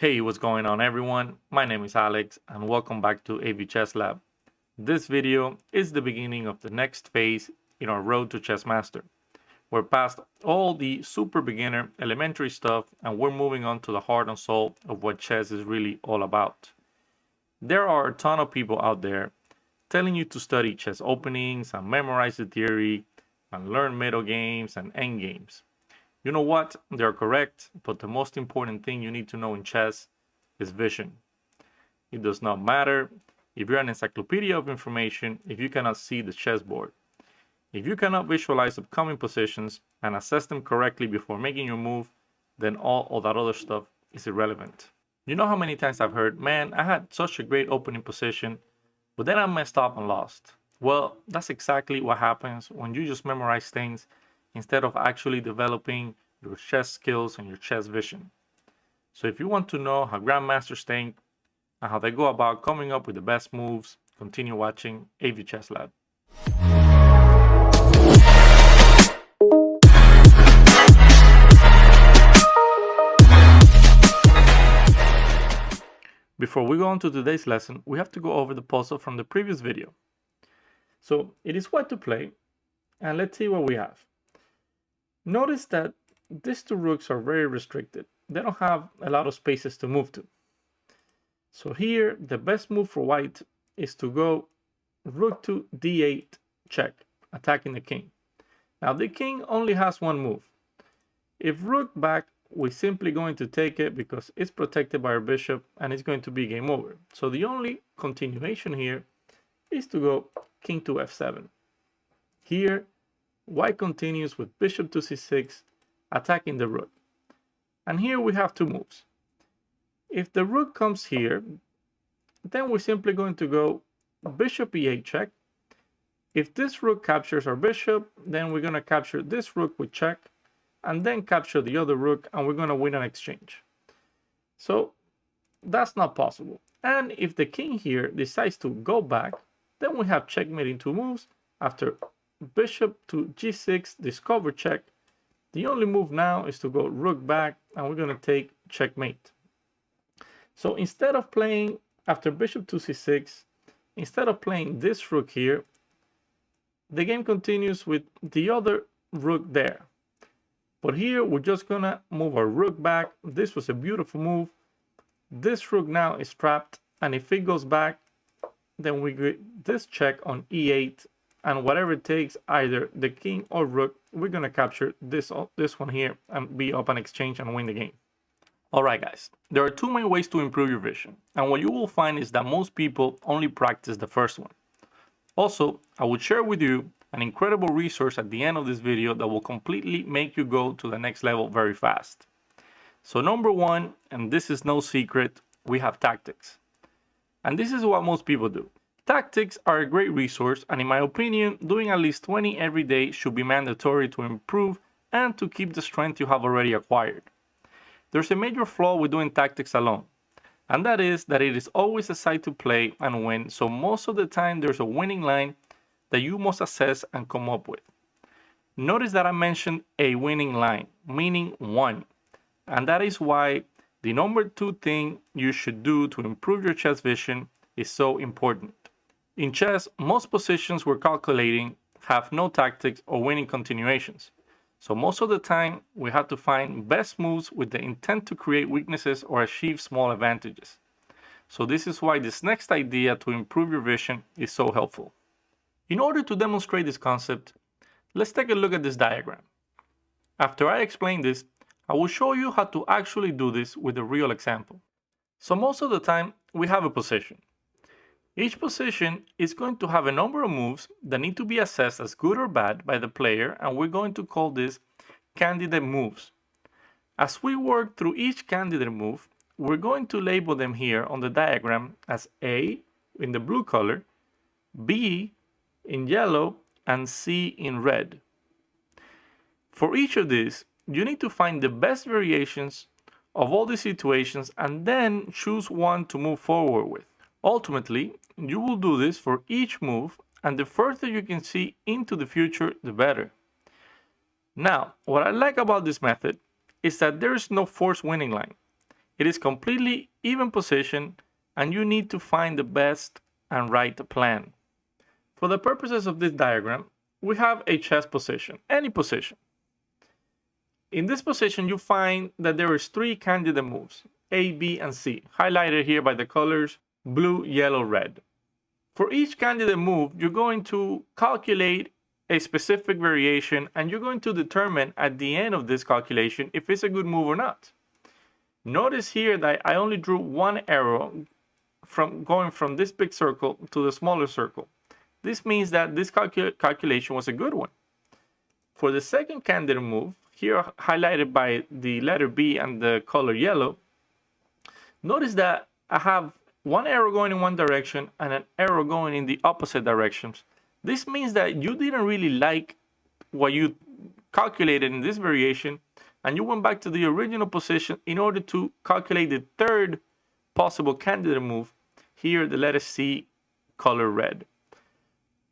Hey, what's going on everyone? My name is Alex and welcome back to avchesslab. This video is the beginning of the next phase in our road to chess master. We're past all the super beginner elementary stuff and we're moving on to the heart and soul of what chess is really all about. There are a ton of people out there telling you to study chess openings and memorize the theory and learn middle games and end games. You know what? They're correct, but the most important thing you need to know in chess is vision. It does not matter if you're an encyclopedia of information if you cannot see the chessboard. If you cannot visualize upcoming positions and assess them correctly before making your move, then all that other stuff is irrelevant. You know how many times I've heard, man, I had such a great opening position, but then I messed up and lost. Well, that's exactly what happens when you just memorize things instead of actually developing your chess skills and your chess vision. So if you want to know how grandmasters think and how they go about coming up with the best moves, continue watching AV Chess Lab. Before we go on to today's lesson, we have to go over the puzzle from the previous video. So it is white to play, and let's see what we have. Notice that these two rooks are very restricted. They don't have a lot of spaces to move to. So here, the best move for white is to go rook to d8 check, attacking the king. Now the king only has one move. If rook back, we're simply going to take it because it's protected by our bishop and it's going to be game over. So the only continuation here is to go king to f7. Here, white continues with bishop to c6, attacking the rook. And here we have two moves. If the rook comes here, then we're simply going to go bishop e8 check. If this rook captures our bishop, then we're going to capture this rook with check, and then capture the other rook, and we're going to win an exchange. So that's not possible. And if the king here decides to go back, then we have checkmate in two moves. After bishop to g6, discover check. The only move now is to go rook back, and we're going to take checkmate. So instead of playing after bishop to c6, instead of playing this rook here, the game continues with the other rook there. But here we're just going to move our rook back. This was a beautiful move. This rook now is trapped, and if it goes back, then we get this check on e8, and whatever it takes, either the king or rook, we're going to capture this one here and be up an exchange and win the game. Alright guys, there are two main ways to improve your vision, and what you will find is that most people only practice the first one. Also, I will share with you an incredible resource at the end of this video that will completely make you go to the next level very fast. So number one, and this is no secret, we have tactics. And this is what most people do. Tactics are a great resource, and in my opinion, doing at least 20 every day should be mandatory to improve and to keep the strength you have already acquired. There's a major flaw with doing tactics alone, and that is that it is always a side to play and win, so most of the time there's a winning line that you must assess and come up with. Notice that I mentioned a winning line, meaning one, and that is why the number two thing you should do to improve your chess vision is so important. In chess, most positions we're calculating have no tactics or winning continuations. So most of the time, we have to find best moves with the intent to create weaknesses or achieve small advantages. So this is why this next idea to improve your vision is so helpful. In order to demonstrate this concept, let's take a look at this diagram. After I explain this, I will show you how to actually do this with a real example. So most of the time, we have a position. Each position is going to have a number of moves that need to be assessed as good or bad by the player, and we're going to call this candidate moves. As we work through each candidate move, we're going to label them here on the diagram as A in the blue color, B in yellow, and C in red. For each of these, you need to find the best variations of all these situations and then choose one to move forward with. Ultimately, you will do this for each move, and the further you can see into the future, the better. Now, what I like about this method is that there is no forced winning line. It is completely even position, and you need to find the best and right plan. For the purposes of this diagram, we have a chess position, any position. In this position, you find that there is 3 candidate moves, A, B, and C, highlighted here by the colors blue, yellow, red. For each candidate move, you're going to calculate a specific variation, and you're going to determine at the end of this calculation if it's a good move or not. Notice here that I only drew one arrow from going from this big circle to the smaller circle. This means that this calculation was a good one. For the second candidate move, here highlighted by the letter B and the color yellow, notice that I have one arrow going in one direction and an arrow going in the opposite directions. This means that you didn't really like what you calculated in this variation, and you went back to the original position in order to calculate the third possible candidate move, here the letter C, color red.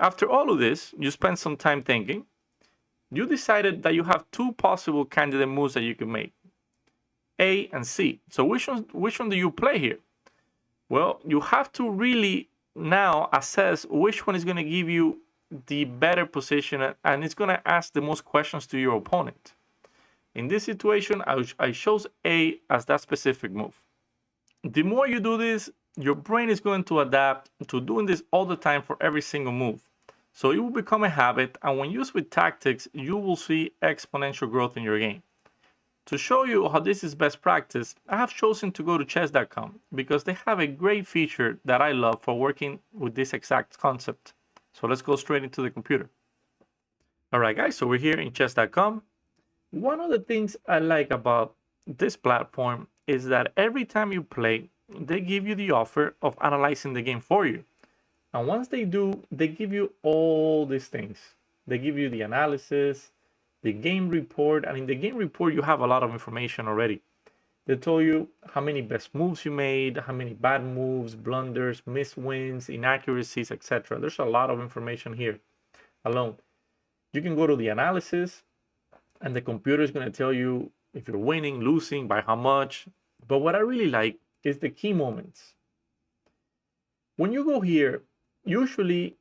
After all of this, you spent some time thinking. You decided that you have 2 possible candidate moves that you can make, A and C. So which one do you play here? Well, you have to really now assess which one is going to give you the better position, and it's going to ask the most questions to your opponent. In this situation, I chose A as that specific move. The more you do this, your brain is going to adapt to doing this all the time for every single move. So it will become a habit, and when used with tactics, you will see exponential growth in your game. To show you how this is best practice, I have chosen to go to Chess.com because they have a great feature that I love for working with this exact concept. So let's go straight into the computer. Alright guys, so we're here in Chess.com. One of the things I like about this platform is that every time you play, they give you the offer of analyzing the game for you. And once they do, they give you all these things. They give you the analysis, the game report, and in the game report, you have a lot of information already. They tell you how many best moves you made, how many bad moves, blunders, missed wins, inaccuracies, etc. There's a lot of information here alone. You can go to the analysis, and the computer is going to tell you if you're winning, losing, by how much. But what I really like is the key moments. When you go here, usually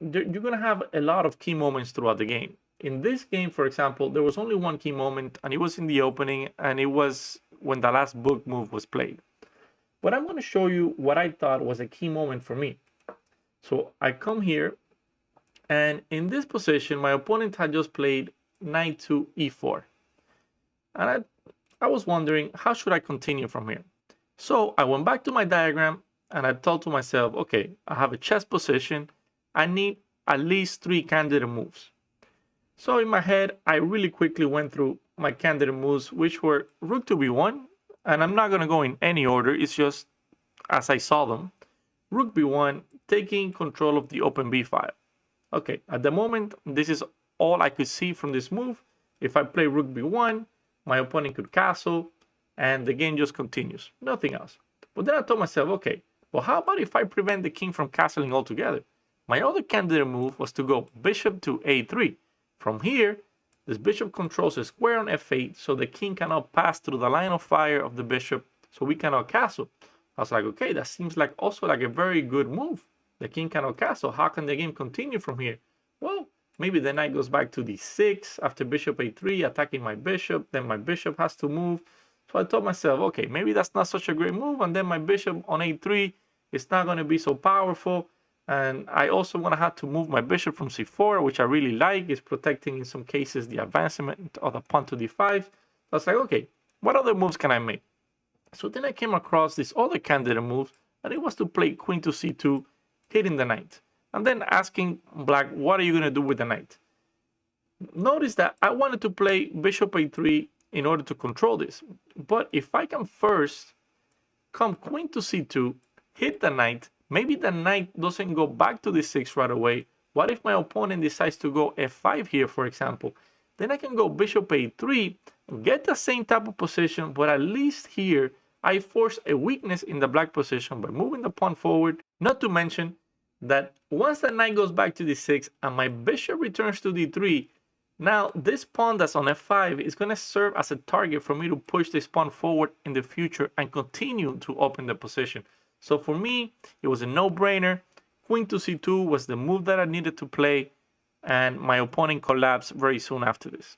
you're going to have a lot of key moments throughout the game. In this game, for example, there was only one key moment, and it was in the opening, and it was when the last book move was played. But I'm going to show you what I thought was a key moment for me. So I come here, and in this position, my opponent had just played knight to e4. And I was wondering, how should I continue from here? So I went back to my diagram, and I thought to myself, okay, I have a chess position. I need at least 3 candidate moves. So in my head, I really quickly went through my candidate moves, which were rook to b1, and I'm not going to go in any order, it's just as I saw them. Rook b1, taking control of the open b file. Okay, at the moment, this is all I could see from this move. If I play rook b1, my opponent could castle, and the game just continues, nothing else. But then I told myself, okay, well, how about if I prevent the king from castling altogether? My other candidate move was to go bishop to a3. From here, this bishop controls a square on f8, so the king cannot pass through the line of fire of the bishop, so we cannot castle. I was like, okay, that seems like also like a very good move. The king cannot castle. How can the game continue from here? Well, maybe the knight goes back to d6 after bishop a3, attacking my bishop. Then my bishop has to move. So I told myself, okay, maybe that's not such a great move. And then my bishop on a3 is not going to be so powerful. And I also want to have to move my bishop from c4, which I really like. It's protecting, in some cases, the advancement of the pawn to d5. So I was like, okay, what other moves can I make? So then I came across this other candidate move, and it was to play queen to c2, hitting the knight. And then asking black, what are you going to do with the knight? Notice that I wanted to play bishop a3 in order to control this. But if I can first come queen to c2, hit the knight, maybe the knight doesn't go back to d6 right away. What if my opponent decides to go f5 here, for example? Then I can go bishop a3, get the same type of position, but at least here I force a weakness in the black position by moving the pawn forward. Not to mention that once the knight goes back to d6 and my bishop returns to d3, Now, this pawn that's on f5 is going to serve as a target for me to push this pawn forward in the future and continue to open the position. So for me, it was a no-brainer. Queen to c2 was the move that I needed to play, and my opponent collapsed very soon after this.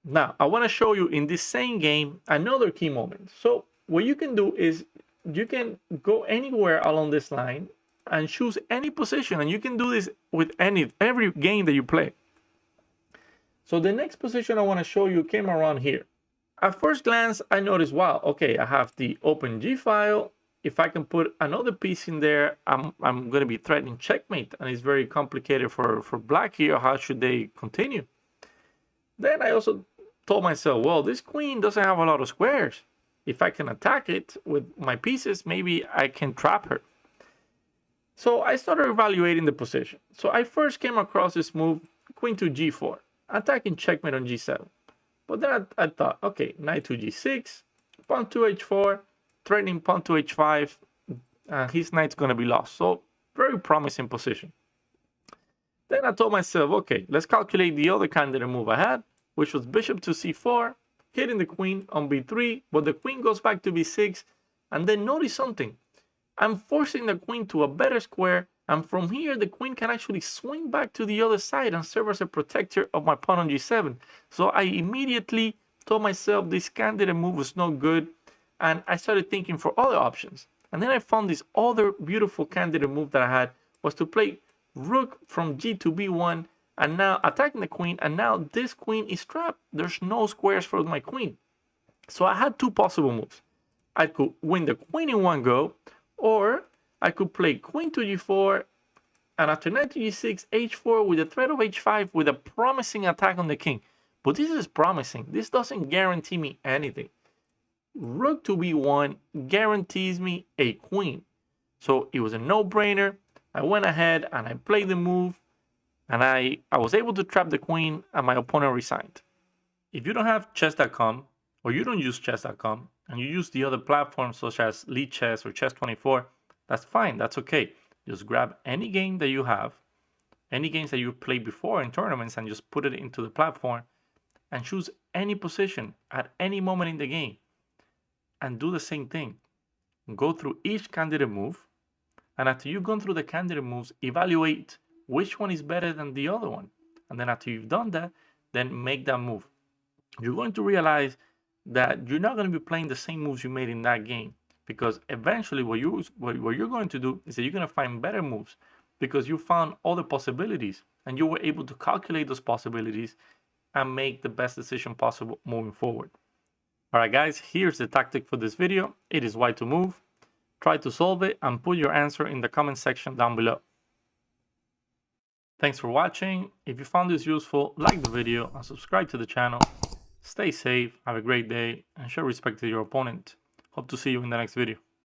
Now, I want to show you in this same game another key moment. So what you can do is you can go anywhere along this line and choose any position, and you can do this with every game that you play. So the next position I want to show you came around here. At first glance, I noticed, wow, okay, I have the open G file. If I can put another piece in there, I'm going to be threatening checkmate, and it's very complicated for black here. How should they continue? Then I also told myself, well, this queen doesn't have a lot of squares. If I can attack it with my pieces, maybe I can trap her. So I started evaluating the position. So I first came across this move, queen to g4, attacking checkmate on g7. But then I thought, okay, knight to g6, pawn to h4, threatening pawn to h5, and his knight's going to be lost. So very promising position. Then I told myself, okay, let's calculate the other candidate move I had, which was bishop to c4, hitting the queen on b3, but the queen goes back to b6, and then notice something. I'm forcing the queen to a better square, and from here the queen can actually swing back to the other side and serve as a protector of my pawn on g7. So I immediately told myself this candidate move was no good, and I started thinking for other options. And then I found this other beautiful candidate move that I had was to play rook from g to b1, and now attacking the queen, and now this queen is trapped. There's no squares for my queen. So I had two possible moves. I could win the queen in one go, or I could play queen to g4, and after knight to g6, h4 with the threat of h5 with a promising attack on the king. But this is promising. This doesn't guarantee me anything. Rook to b1 guarantees me a queen. So it was a no-brainer. I went ahead and I played the move, and I was able to trap the queen, and my opponent resigned. If you don't have chess.com, or you don't use chess.com, and you use the other platforms such as Lead Chess or Chess24, that's fine, that's okay. Just grab any game that you have, any games that you played before in tournaments, and just put it into the platform, and choose any position at any moment in the game, and do the same thing. Go through each candidate move, and after you've gone through the candidate moves, evaluate which one is better than the other one. And then after you've done that, then make that move. You're going to realize that you're not going to be playing the same moves you made in that game, because eventually what you're going to do is that you're going to find better moves because you found all the possibilities and you were able to calculate those possibilities and make the best decision possible moving forward. All right, guys, here's the tactic for this video. It is white to move. Try to solve it and put your answer in the comment section down below. Thanks for watching. If you found this useful, like the video and subscribe to the channel. Stay safe, have a great day, and show respect to your opponent. Hope to see you in the next video.